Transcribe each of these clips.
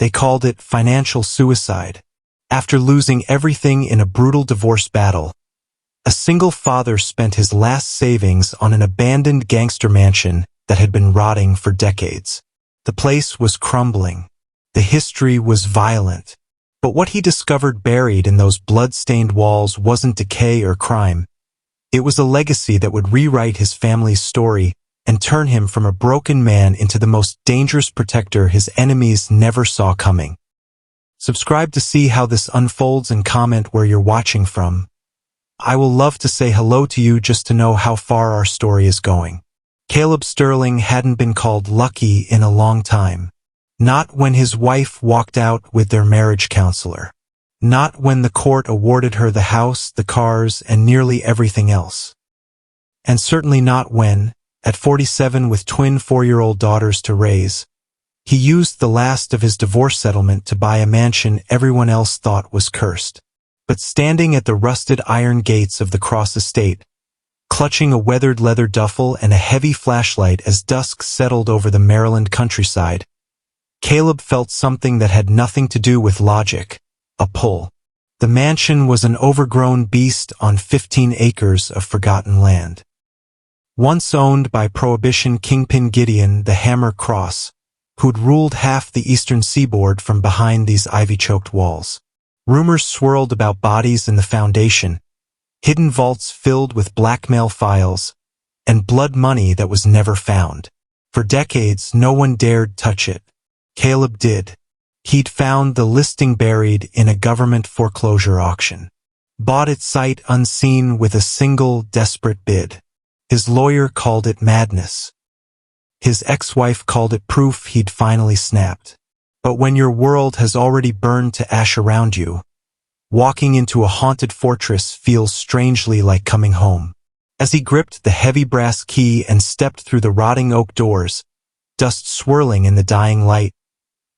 They called it financial suicide. After losing everything in a brutal divorce battle, a single father spent his last savings on an abandoned gangster mansion that had been rotting for decades. The place was crumbling. The history was violent. But what he discovered buried in those blood-stained walls wasn't decay or crime. It was a legacy that would rewrite his family's story and turn him from a broken man into the most dangerous protector his enemies never saw coming. Subscribe to see how this unfolds and comment where you're watching from. I will love to say hello to you just to know how far our story is going. Caleb Sterling hadn't been called lucky in a long time. Not when his wife walked out with their marriage counselor. Not when the court awarded her the house, the cars, and nearly everything else. And certainly not when, at 47 with twin 4-year-old daughters to raise, he used the last of his divorce settlement to buy a mansion everyone else thought was cursed. But standing at the rusted iron gates of the Cross estate, clutching a weathered leather duffel and a heavy flashlight as dusk settled over the Maryland countryside, Caleb felt something that had nothing to do with logic, a pull. The mansion was an overgrown beast on 15 acres of forgotten land. Once owned by Prohibition kingpin Gideon the Hammer Cross, who'd ruled half the eastern seaboard from behind these ivy-choked walls. Rumors swirled about bodies in the foundation, hidden vaults filled with blackmail files, and blood money that was never found. For decades, no one dared touch it. Caleb did. He'd found the listing buried in a government foreclosure auction. Bought it sight unseen with a single desperate bid. His lawyer called it madness. His ex-wife called it proof he'd finally snapped. But when your world has already burned to ash around you, walking into a haunted fortress feels strangely like coming home. As he gripped the heavy brass key and stepped through the rotting oak doors, dust swirling in the dying light,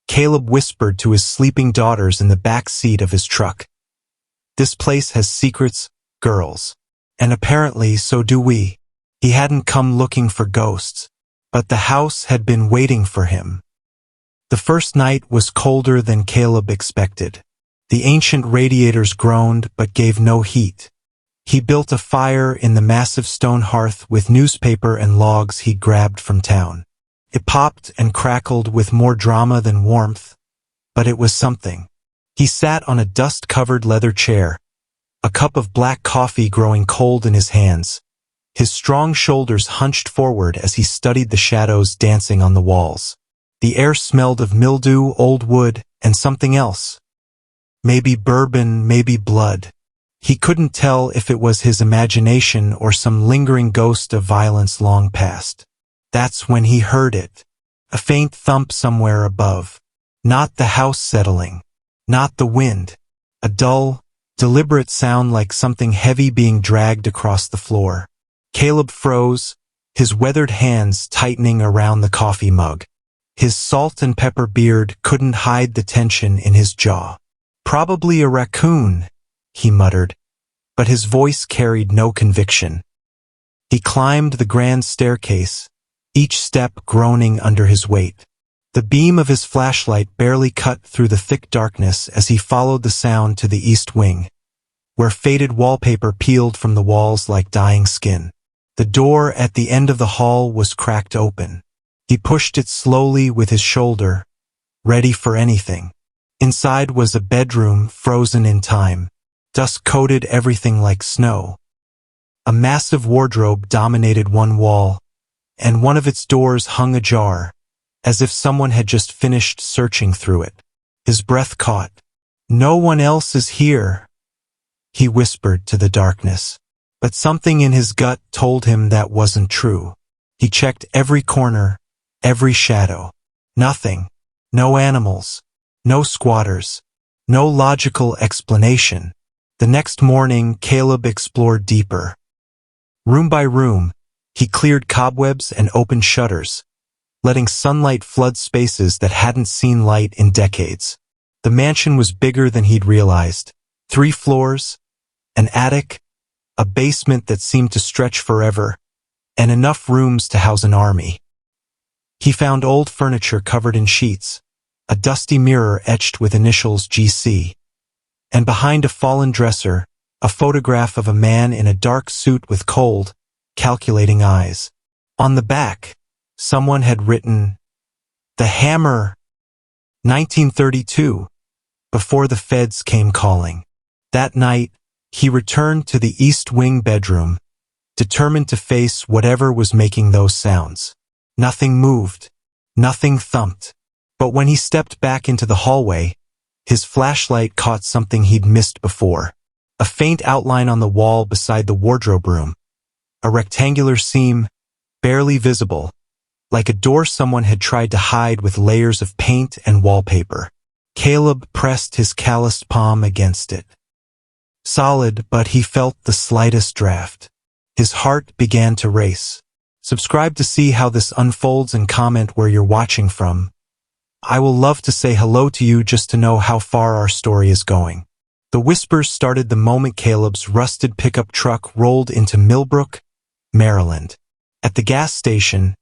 Caleb whispered to his sleeping daughters in the back seat of his truck. "This place has secrets, girls. And apparently so do we." He hadn't come looking for ghosts, but the house had been waiting for him. The first night was colder than Caleb expected. The ancient radiators groaned but gave no heat. He built a fire in the massive stone hearth with newspaper and logs he'd grabbed from town. It popped and crackled with more drama than warmth, but it was something. He sat on a dust-covered leather chair, a cup of black coffee growing cold in his hands, his strong shoulders hunched forward as he studied the shadows dancing on the walls. The air smelled of mildew, old wood, and something else. Maybe bourbon, maybe blood. He couldn't tell if it was his imagination or some lingering ghost of violence long past. That's when he heard it. A faint thump somewhere above. Not the house settling. Not the wind. A dull, deliberate sound like something heavy being dragged across the floor. Caleb froze, his weathered hands tightening around the coffee mug. His salt and pepper beard couldn't hide the tension in his jaw. "Probably a raccoon," he muttered, but his voice carried no conviction. He climbed the grand staircase, each step groaning under his weight. The beam of his flashlight barely cut through the thick darkness as he followed the sound to the east wing, where faded wallpaper peeled from the walls like dying skin. The door at the end of the hall was cracked open. He pushed it slowly with his shoulder, ready for anything. Inside was a bedroom frozen in time. Dust coated everything like snow. A massive wardrobe dominated one wall, and one of its doors hung ajar, as if someone had just finished searching through it. His breath caught. "No one else is here," he whispered to the darkness. But something in his gut told him that wasn't true. He checked every corner, every shadow. Nothing. No animals. No squatters. No logical explanation. The next morning, Caleb explored deeper. Room by room, he cleared cobwebs and opened shutters, letting sunlight flood spaces that hadn't seen light in decades. The mansion was bigger than he'd realized. 3 floors, an attic, a basement that seemed to stretch forever, and enough rooms to house an army. He found old furniture covered in sheets, a dusty mirror etched with initials GC. And behind a fallen dresser, a photograph of a man in a dark suit with cold, calculating eyes. On the back, someone had written, "The Hammer, 1932, before the feds came calling." That night, he returned to the East Wing bedroom, determined to face whatever was making those sounds. Nothing moved. Nothing thumped. But when he stepped back into the hallway, his flashlight caught something he'd missed before. A faint outline on the wall beside the wardrobe room. A rectangular seam, barely visible, like a door someone had tried to hide with layers of paint and wallpaper. Caleb pressed his calloused palm against it. Solid, but he felt the slightest draft. His heart began to race. Subscribe to see how this unfolds and comment where you're watching from. I will love to say hello to you just to know how far our story is going. The whispers started the moment Caleb's rusted pickup truck rolled into Millbrook, Maryland. At the gas station,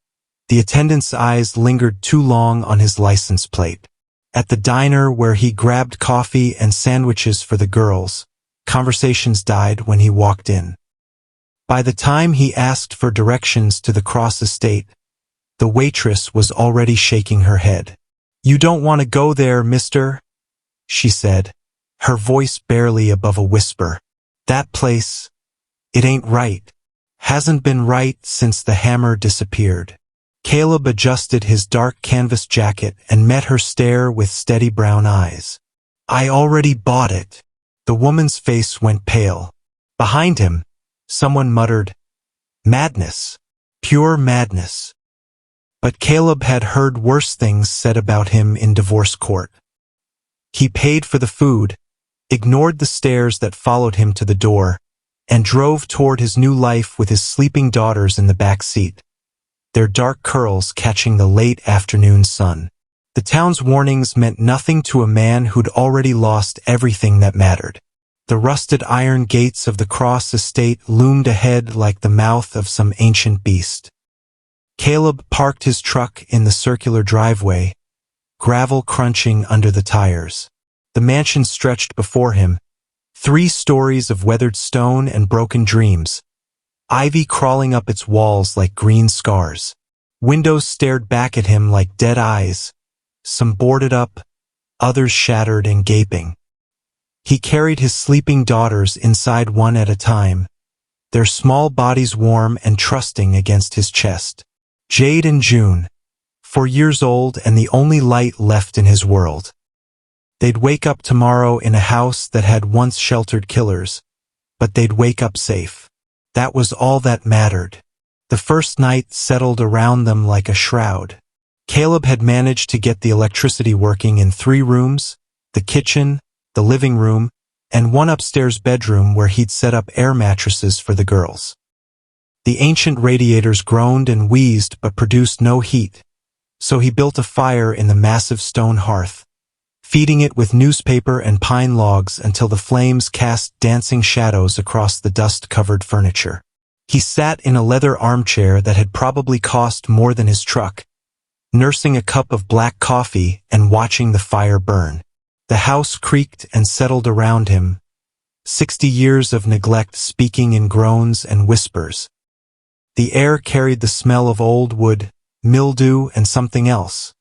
the attendant's eyes lingered too long on his license plate. At the diner where he grabbed coffee and sandwiches for the girls, conversations died when he walked in. By the time he asked for directions to the Cross estate, the waitress was already shaking her head. "You don't want to go there, mister," she said, her voice barely above a whisper. "That place, it ain't right. Hasn't been right since the Hammer disappeared." Caleb adjusted his dark canvas jacket and met her stare with steady brown eyes. "I already bought it." The woman's face went pale. Behind him, someone muttered, "Madness. Pure madness." But Caleb had heard worse things said about him in divorce court. He paid for the food, ignored the stares that followed him to the door, and drove toward his new life with his sleeping daughters in the back seat, their dark curls catching the late afternoon sun. The town's warnings meant nothing to a man who'd already lost everything that mattered. The rusted iron gates of the Cross estate loomed ahead like the mouth of some ancient beast. Caleb parked his truck in the circular driveway, gravel crunching under the tires. The mansion stretched before him, 3 stories of weathered stone and broken dreams, ivy crawling up its walls like green scars. Windows stared back at him like dead eyes, some boarded up, others shattered and gaping. He carried his sleeping daughters inside one at a time, their small bodies warm and trusting against his chest. Jade and June, 4 years old and the only light left in his world. They'd wake up tomorrow in a house that had once sheltered killers, but they'd wake up safe. That was all that mattered. The first night settled around them like a shroud. Caleb had managed to get the electricity working in 3 rooms, the kitchen, the living room, and one upstairs bedroom where he'd set up air mattresses for the girls. The ancient radiators groaned and wheezed but produced no heat, so he built a fire in the massive stone hearth, feeding it with newspaper and pine logs until the flames cast dancing shadows across the dust-covered furniture. He sat in a leather armchair that had probably cost more than his truck, nursing a cup of black coffee and watching the fire burn. The house creaked and settled around him, 60 years of neglect speaking in groans and whispers. The air carried the smell of old wood, mildew, and something else.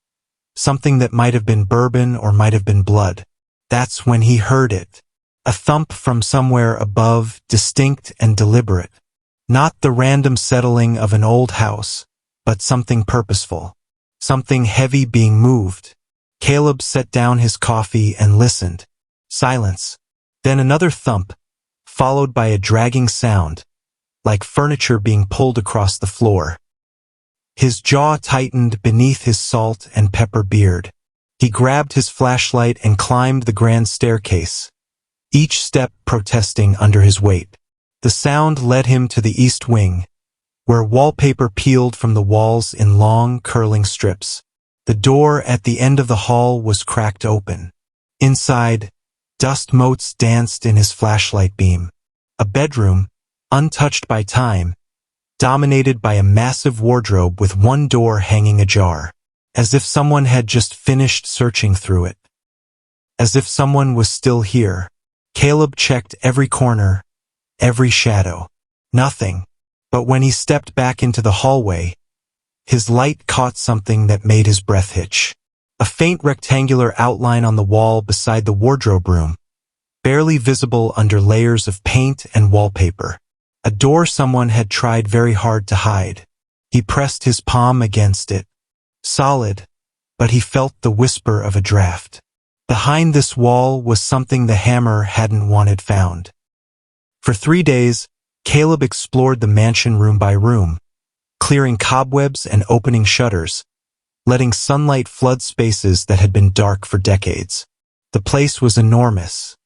Something that might have been bourbon or might have been blood. That's when he heard it. A thump from somewhere above, distinct and deliberate. Not the random settling of an old house, but something purposeful. Something heavy being moved. Caleb set down his coffee and listened. Silence. Then another thump, followed by a dragging sound, like furniture being pulled across the floor. His jaw tightened beneath his salt and pepper beard. He grabbed his flashlight and climbed the grand staircase, each step protesting under his weight. The sound led him to the east wing, where wallpaper peeled from the walls in long, curling strips. The door at the end of the hall was cracked open. Inside, dust motes danced in his flashlight beam. A bedroom, untouched by time, dominated by a massive wardrobe with one door hanging ajar. as if someone had just finished searching through it. As if someone was still here. Caleb checked every corner, every shadow. Nothing. But when he stepped back into the hallway, his light caught something that made his breath hitch. A faint rectangular outline on the wall beside the wardrobe room, barely visible under layers of paint and wallpaper. A door someone had tried very hard to hide. He pressed his palm against it. Solid, but he felt the whisper of a draft. Behind this wall was something the hammer hadn't wanted found. For 3 days, Caleb explored the mansion room by room, clearing cobwebs and opening shutters, letting sunlight flood spaces that had been dark for decades. The place was enormous.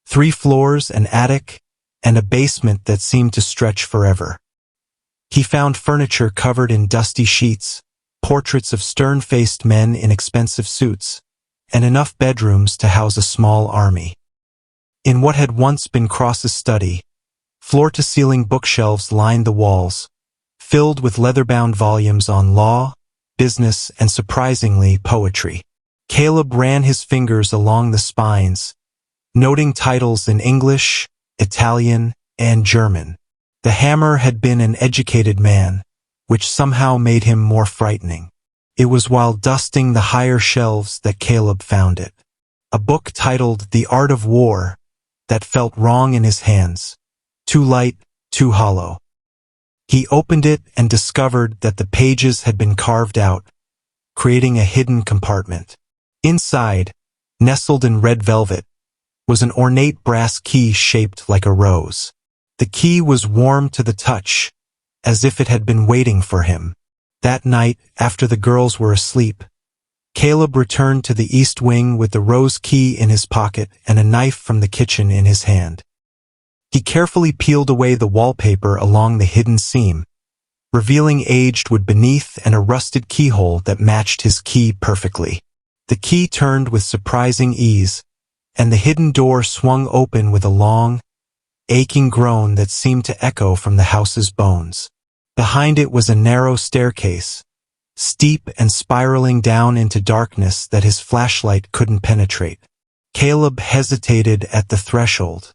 3 floors, an attic, and a basement that seemed to stretch forever. He found furniture covered in dusty sheets, portraits of stern-faced men in expensive suits, and enough bedrooms to house a small army. In what had once been Cross's study, floor-to-ceiling bookshelves lined the walls, filled with leather-bound volumes on law, business, and surprisingly, poetry. Caleb ran his fingers along the spines, noting titles in English, Italian, and German. The hammer had been an educated man, which somehow made him more frightening. It was while dusting the higher shelves that Caleb found it. A book titled The Art of War that felt wrong in his hands. Too light, too hollow. He opened it and discovered that the pages had been carved out, creating a hidden compartment. Inside, nestled in red velvet, was an ornate brass key shaped like a rose. The key was warm to the touch, as if it had been waiting for him. That night, after the girls were asleep, Caleb returned to the east wing with the rose key in his pocket and a knife from the kitchen in his hand. He carefully peeled away the wallpaper along the hidden seam, revealing aged wood beneath and a rusted keyhole that matched his key perfectly. The key turned with surprising ease, and the hidden door swung open with a long, aching groan that seemed to echo from the house's bones. Behind it was a narrow staircase, steep and spiraling down into darkness that his flashlight couldn't penetrate. Caleb hesitated at the threshold.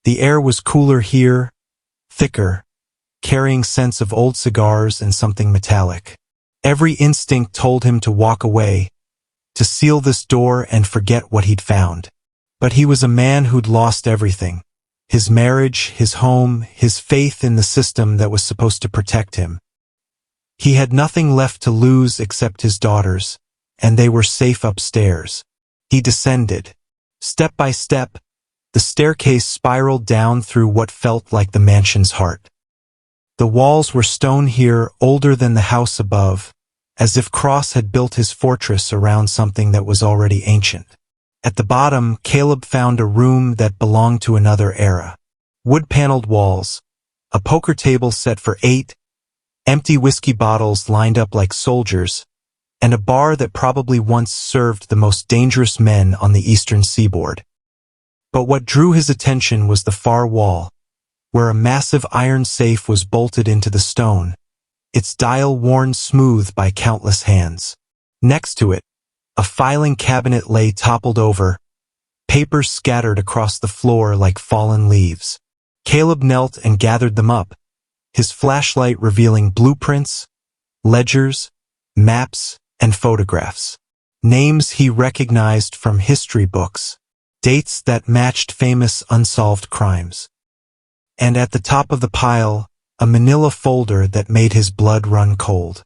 The air was cooler here, thicker, carrying scents of old cigars and something metallic. Every instinct told him to walk away, to seal this door and forget what he'd found. But he was a man who'd lost everything. His marriage, his home, his faith in the system that was supposed to protect him. He had nothing left to lose except his daughters, and they were safe upstairs. He descended. Step by step, the staircase spiraled down through what felt like the mansion's heart. The walls were stone here, older than the house above, as if Cross had built his fortress around something that was already ancient. At the bottom, Caleb found a room that belonged to another era. Wood-paneled walls, a poker table set for 8, empty whiskey bottles lined up like soldiers, and a bar that probably once served the most dangerous men on the eastern seaboard. But what drew his attention was the far wall, where a massive iron safe was bolted into the stone, its dial worn smooth by countless hands. Next to it, a filing cabinet lay toppled over, papers scattered across the floor like fallen leaves. Caleb knelt and gathered them up, his flashlight revealing blueprints, ledgers, maps, and photographs. Names he recognized from history books, dates that matched famous unsolved crimes. And at the top of the pile, a manila folder that made his blood run cold.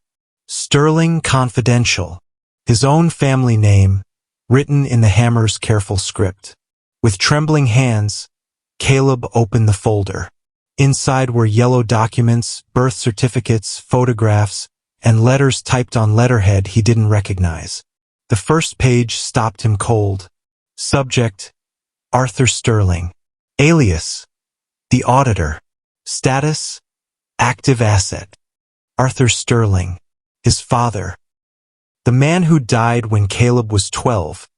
Sterling Confidential. His own family name, written in the hammer's careful script. With trembling hands, Caleb opened the folder. Inside were yellow documents, birth certificates, photographs, and letters typed on letterhead he didn't recognize. The first page stopped him cold. Subject: Arthur Sterling. Alias: The Auditor. Status: Active asset. Arthur Sterling. His father. The man who died when Caleb was 12,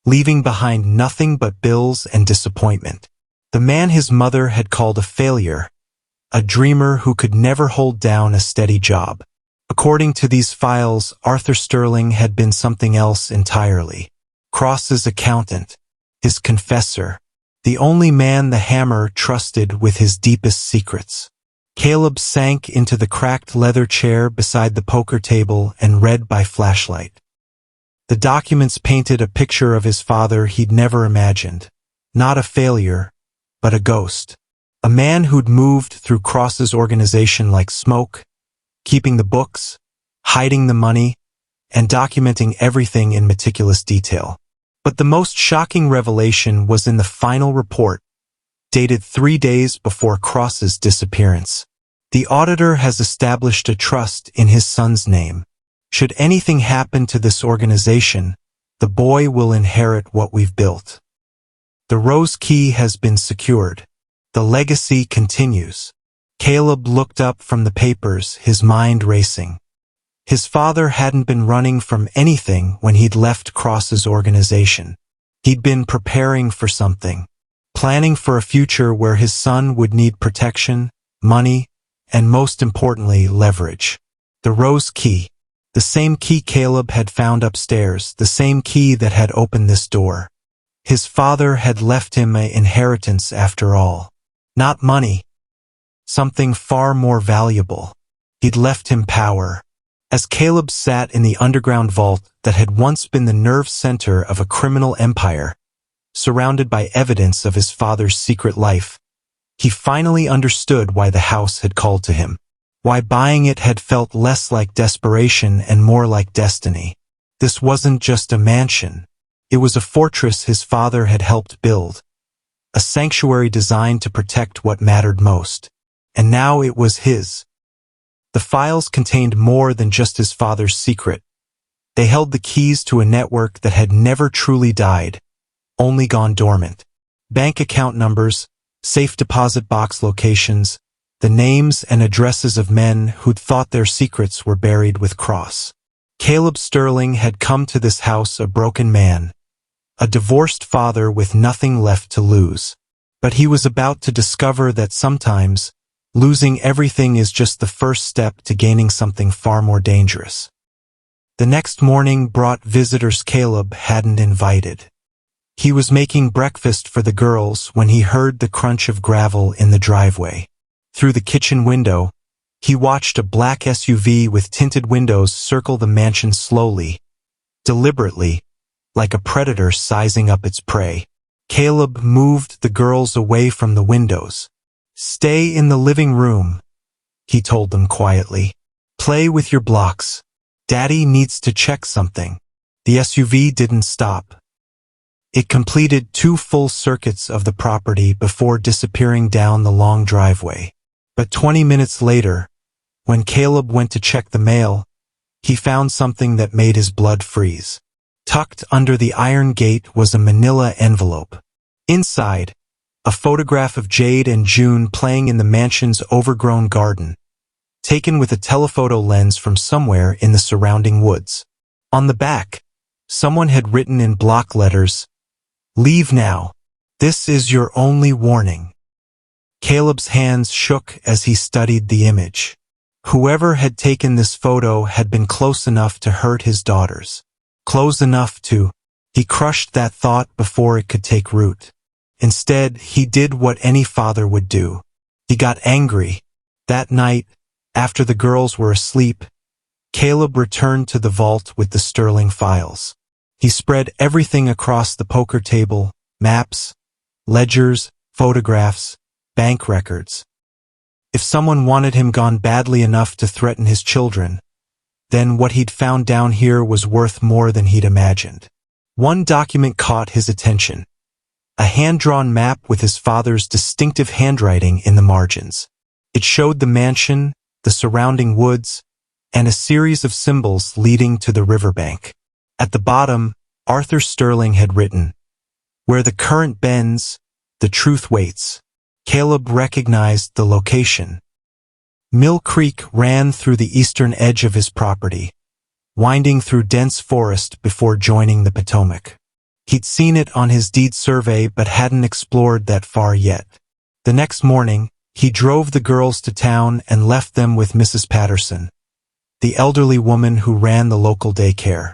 leaving behind nothing but bills and disappointment. The man his mother had called a failure, a dreamer who could never hold down a steady job. According to these files, Arthur Sterling had been something else entirely. Cross's accountant, his confessor, the only man the Hammer trusted with his deepest secrets. Caleb sank into the cracked leather chair beside the poker table and read by flashlight. The documents painted a picture of his father he'd never imagined. Not a failure, but a ghost. A man who'd moved through Cross's organization like smoke, keeping the books, hiding the money, and documenting everything in meticulous detail. But the most shocking revelation was in the final report, dated 3 days before Cross's disappearance. The auditor has established a trust in his son's name. Should anything happen to this organization, the boy will inherit what we've built. The Rose Key has been secured. The legacy continues. Caleb looked up from the papers, his mind racing. His father hadn't been running from anything when he'd left Cross's organization. He'd been preparing for something, planning for a future where his son would need protection, money, and most importantly, leverage. The Rose Key. The same key Caleb had found upstairs, the same key that had opened this door. His father had left him an inheritance after all. Not money. Something far more valuable. He'd left him power. As Caleb sat in the underground vault that had once been the nerve center of a criminal empire, surrounded by evidence of his father's secret life, he finally understood why the house had called to him. Why buying it had felt less like desperation and more like destiny. This wasn't just a mansion. It was a fortress his father had helped build. A sanctuary designed to protect what mattered most. And now it was his. The files contained more than just his father's secret. They held the keys to a network that had never truly died, only gone dormant. Bank account numbers, safe deposit box locations, the names and addresses of men who'd thought their secrets were buried with Cross. Caleb Sterling had come to this house a broken man, a divorced father with nothing left to lose. But he was about to discover that sometimes, losing everything is just the first step to gaining something far more dangerous. The next morning brought visitors Caleb hadn't invited. He was making breakfast for the girls when he heard the crunch of gravel in the driveway. Through the kitchen window, he watched a black SUV with tinted windows circle the mansion slowly, deliberately, like a predator sizing up its prey. Caleb moved the girls away from the windows. "Stay in the living room," he told them quietly. "Play with your blocks. Daddy needs to check something." The SUV didn't stop. It completed 2 full circuits of the property before disappearing down the long driveway. But 20 minutes later, when Caleb went to check the mail, he found something that made his blood freeze. Tucked under the iron gate was a manila envelope. Inside, a photograph of Jade and June playing in the mansion's overgrown garden, taken with a telephoto lens from somewhere in the surrounding woods. On the back, someone had written in block letters, "Leave now. This is your only warning." Caleb's hands shook as he studied the image. Whoever had taken this photo had been close enough to hurt his daughters. Close enough to... He crushed that thought before it could take root. Instead, he did what any father would do. He got angry. That night, after the girls were asleep, Caleb returned to the vault with the Sterling files. He spread everything across the poker table, maps, ledgers, photographs, bank records. If someone wanted him gone badly enough to threaten his children, then what he'd found down here was worth more than he'd imagined. One document caught his attention. A hand-drawn map with his father's distinctive handwriting in the margins. It showed the mansion, the surrounding woods, and a series of symbols leading to the riverbank. At the bottom, Arthur Sterling had written, "Where the current bends, the truth waits." Caleb recognized the location. Mill Creek ran through the eastern edge of his property, winding through dense forest before joining the Potomac. He'd seen it on his deed survey but hadn't explored that far yet. The next morning, he drove the girls to town and left them with Mrs. Patterson, the elderly woman who ran the local daycare.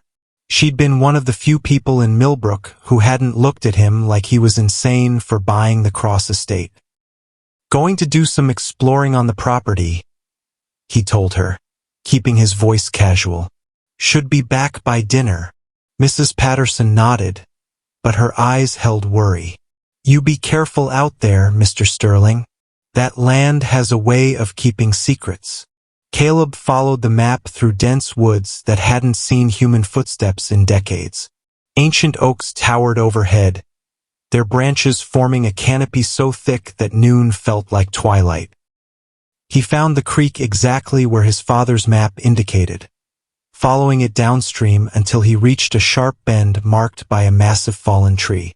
She'd been one of the few people in Millbrook who hadn't looked at him like he was insane for buying the Cross estate. "Going to do some exploring on the property," he told her, keeping his voice casual. "Should be back by dinner." Mrs. Patterson nodded, but her eyes held worry. "You be careful out there, Mr. Sterling. That land has a way of keeping secrets." Caleb followed the map through dense woods that hadn't seen human footsteps in decades. Ancient oaks towered overhead, their branches forming a canopy so thick that noon felt like twilight. He found the creek exactly where his father's map indicated, following it downstream until he reached a sharp bend marked by a massive fallen tree.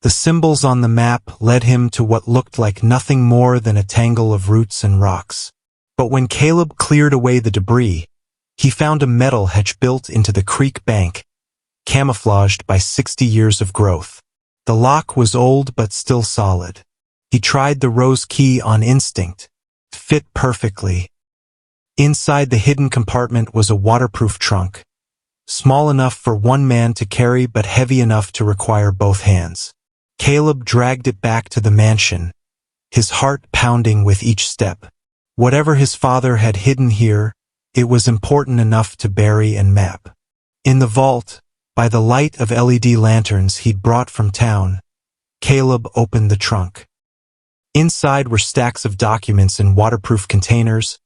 The symbols on the map led him to what looked like nothing more than a tangle of roots and rocks. But when Caleb cleared away the debris, he found a metal hedge built into the creek bank, camouflaged by 60 years of growth. The lock was old but still solid. He tried the rose key on instinct. It fit perfectly. Inside the hidden compartment was a waterproof trunk, small enough for one man to carry but heavy enough to require both hands. Caleb dragged it back to the mansion, his heart pounding with each step. Whatever his father had hidden here, it was important enough to bury and map. In the vault, by the light of LED lanterns he'd brought from town, Caleb opened the trunk. Inside were stacks of documents in waterproof containers,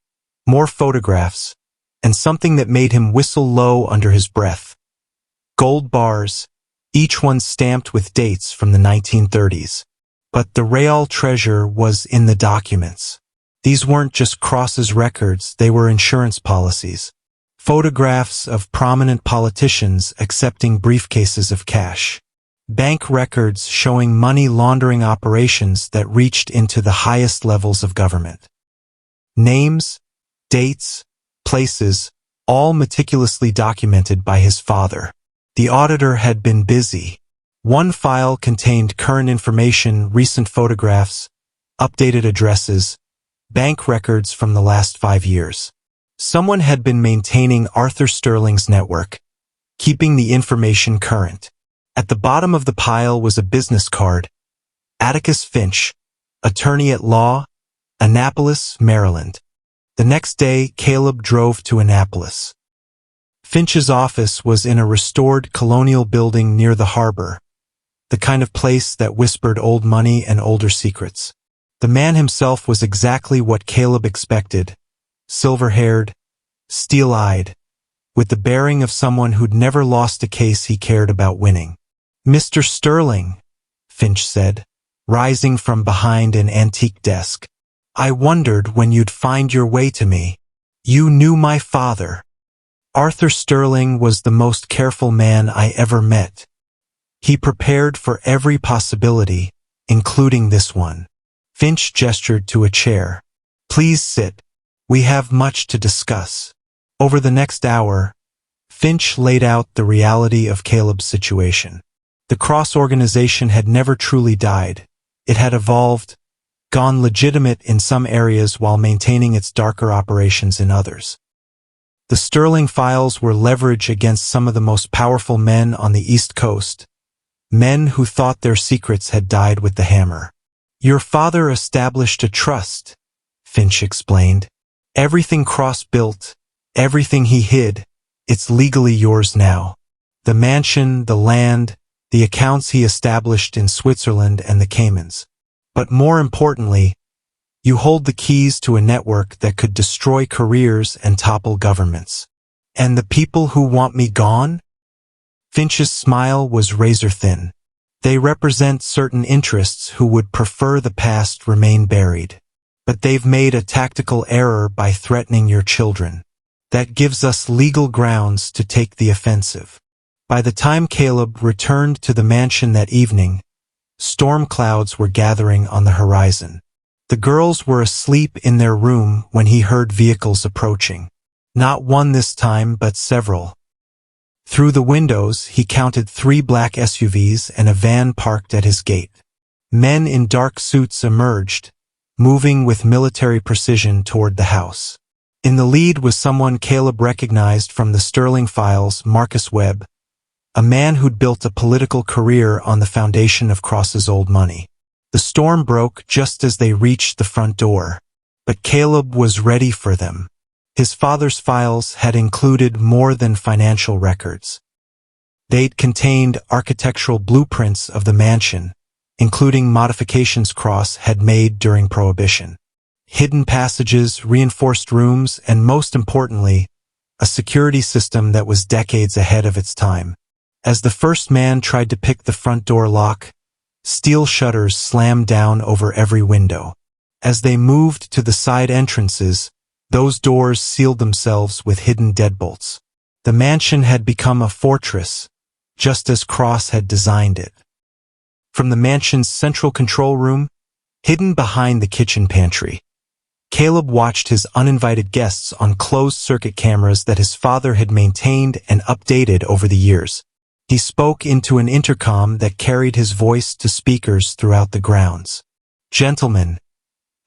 more photographs, and something that made him whistle low under his breath. Gold bars, each one stamped with dates from the 1930s. But the real treasure was in the documents. These weren't just Cross's records, they were insurance policies. Photographs of prominent politicians accepting briefcases of cash. Bank records showing money laundering operations that reached into the highest levels of government. Names, dates, places, all meticulously documented by his father. The auditor had been busy. One file contained current information, recent photographs, updated addresses, bank records from the last 5 years. Someone had been maintaining Arthur Sterling's network, keeping the information current. At the bottom of the pile was a business card. Atticus Finch, attorney at law, Annapolis, Maryland. The next day, Caleb drove to Annapolis. Finch's office was in a restored colonial building near the harbor, the kind of place that whispered old money and older secrets. The man himself was exactly what Caleb expected, silver-haired, steel-eyed, with the bearing of someone who'd never lost a case he cared about winning. "Mr. Sterling," Finch said, rising from behind an antique desk. "I wondered when you'd find your way to me. You knew my father. Arthur Sterling was the most careful man I ever met. He prepared for every possibility, including this one." Finch gestured to a chair. "Please sit. We have much to discuss." Over the next hour, Finch laid out the reality of Caleb's situation. The Cross organization had never truly died. It had evolved, gone legitimate in some areas while maintaining its darker operations in others. The Sterling files were leverage against some of the most powerful men on the East Coast, men who thought their secrets had died with the hammer. "Your father established a trust," Finch explained. "Everything Cross built, everything he hid, it's legally yours now. The mansion, the land, the accounts he established in Switzerland and the Caymans. But more importantly, you hold the keys to a network that could destroy careers and topple governments. And the people who want me gone?" Finch's smile was razor-thin. "They represent certain interests who would prefer the past remain buried. But they've made a tactical error by threatening your children. That gives us legal grounds to take the offensive." By the time Caleb returned to the mansion that evening, storm clouds were gathering on the horizon. The girls were asleep in their room when he heard vehicles approaching. Not one this time, but several. Through the windows, he counted 3 black SUVs and a van parked at his gate. Men in dark suits emerged, moving with military precision toward the house. In the lead was someone Caleb recognized from the Sterling Files, Marcus Webb, a man who'd built a political career on the foundation of Cross's old money. The storm broke just as they reached the front door, but Caleb was ready for them. His father's files had included more than financial records. They'd contained architectural blueprints of the mansion, including modifications Cross had made during Prohibition. Hidden passages, reinforced rooms, and most importantly, a security system that was decades ahead of its time. As the first man tried to pick the front door lock, steel shutters slammed down over every window. As they moved to the side entrances, those doors sealed themselves with hidden deadbolts. The mansion had become a fortress, just as Cross had designed it. From the mansion's central control room, hidden behind the kitchen pantry, Caleb watched his uninvited guests on closed-circuit cameras that his father had maintained and updated over the years. He spoke into an intercom that carried his voice to speakers throughout the grounds. "Gentlemen,"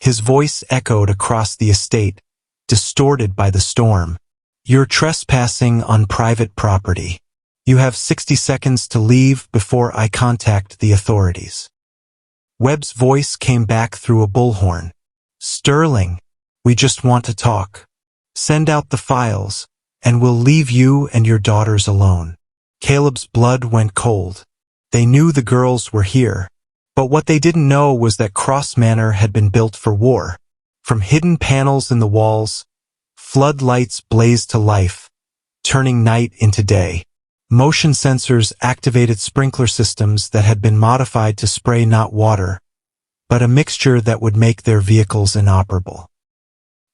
his voice echoed across the estate, distorted by the storm. "You're trespassing on private property. You have 60 seconds to leave before I contact the authorities." Webb's voice came back through a bullhorn. "Sterling, we just want to talk. Send out the files, and we'll leave you and your daughters alone." Caleb's blood went cold. They knew the girls were here, but what they didn't know was that Cross Manor had been built for war. From hidden panels in the walls, floodlights blazed to life, turning night into day. Motion sensors activated sprinkler systems that had been modified to spray not water, but a mixture that would make their vehicles inoperable.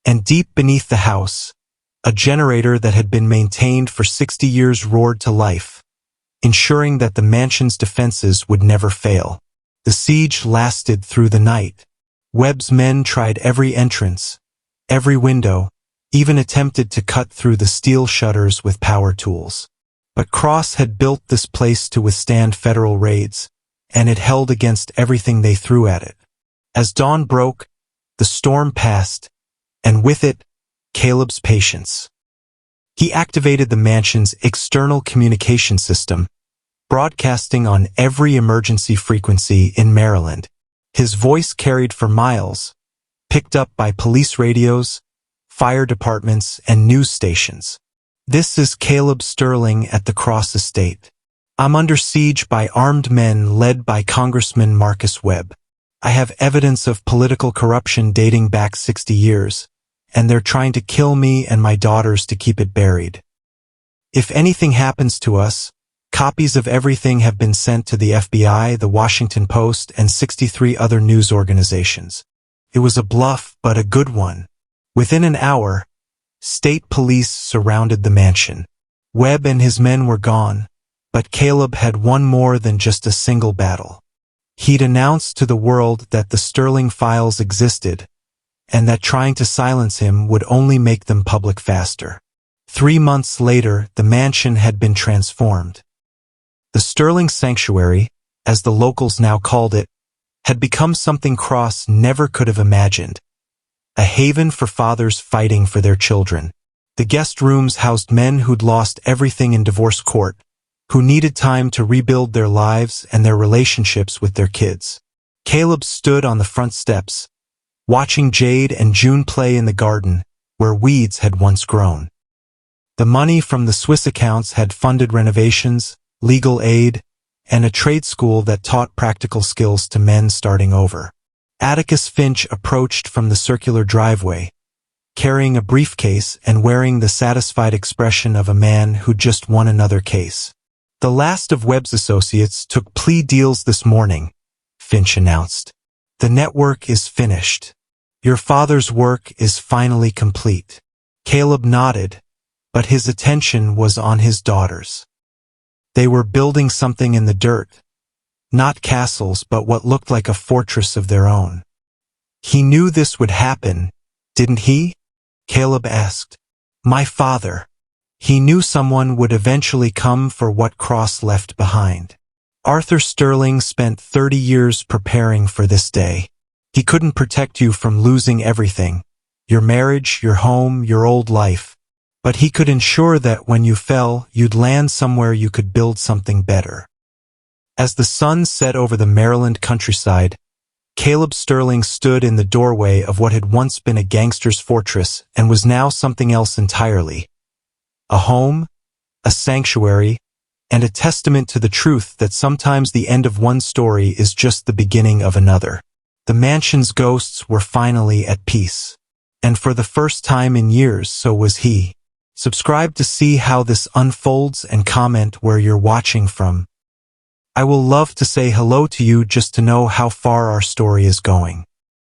And deep beneath the house, a generator that had been maintained for 60 years roared to life, ensuring that the mansion's defenses would never fail. The siege lasted through the night. Webb's men tried every entrance, every window, even attempted to cut through the steel shutters with power tools. But Cross had built this place to withstand federal raids, and it held against everything they threw at it. As dawn broke, the storm passed, and with it, Caleb's patience. He activated the mansion's external communication system, broadcasting on every emergency frequency in Maryland. His voice carried for miles, picked up by police radios, fire departments, and news stations. "This is Caleb Sterling at the Cross Estate. I'm under siege by armed men led by Congressman Marcus Webb. I have evidence of political corruption dating back 60 years. And they're trying to kill me and my daughters to keep it buried. If anything happens to us, copies of everything have been sent to the FBI, the Washington Post, and 63 other news organizations." It was a bluff, but a good one. Within an hour, state police surrounded the mansion. Webb and his men were gone, but Caleb had won more than just a single battle. He'd announced to the world that the Sterling Files existed, and that trying to silence him would only make them public faster. 3 months later, the mansion had been transformed. The Sterling Sanctuary, as the locals now called it, had become something Cross never could have imagined. A haven for fathers fighting for their children. The guest rooms housed men who'd lost everything in divorce court, who needed time to rebuild their lives and their relationships with their kids. Caleb stood on the front steps, watching Jade and June play in the garden, where weeds had once grown. The money from the Swiss accounts had funded renovations, legal aid, and a trade school that taught practical skills to men starting over. Atticus Finch approached from the circular driveway, carrying a briefcase and wearing the satisfied expression of a man who'd just won another case. "The last of Webb's associates took plea deals this morning," Finch announced. "The network is finished. Your father's work is finally complete." Caleb nodded, but his attention was on his daughters. They were building something in the dirt, not castles but what looked like a fortress of their own. "He knew this would happen, didn't he?" Caleb asked. "My father. He knew someone would eventually come for what Cross left behind. Arthur Sterling spent 30 years preparing for this day. He couldn't protect you from losing everything, your marriage, your home, your old life. But he could ensure that when you fell, you'd land somewhere you could build something better. As the sun set over the Maryland countryside, Caleb Sterling stood in the doorway of what had once been a gangster's fortress and was now something else entirely. A home, a sanctuary, and a testament to the truth that sometimes the end of one story is just the beginning of another. The mansion's ghosts were finally at peace. And for the first time in years, so was he. Subscribe to see how this unfolds and comment where you're watching from. I will love to say hello to you just to know how far our story is going.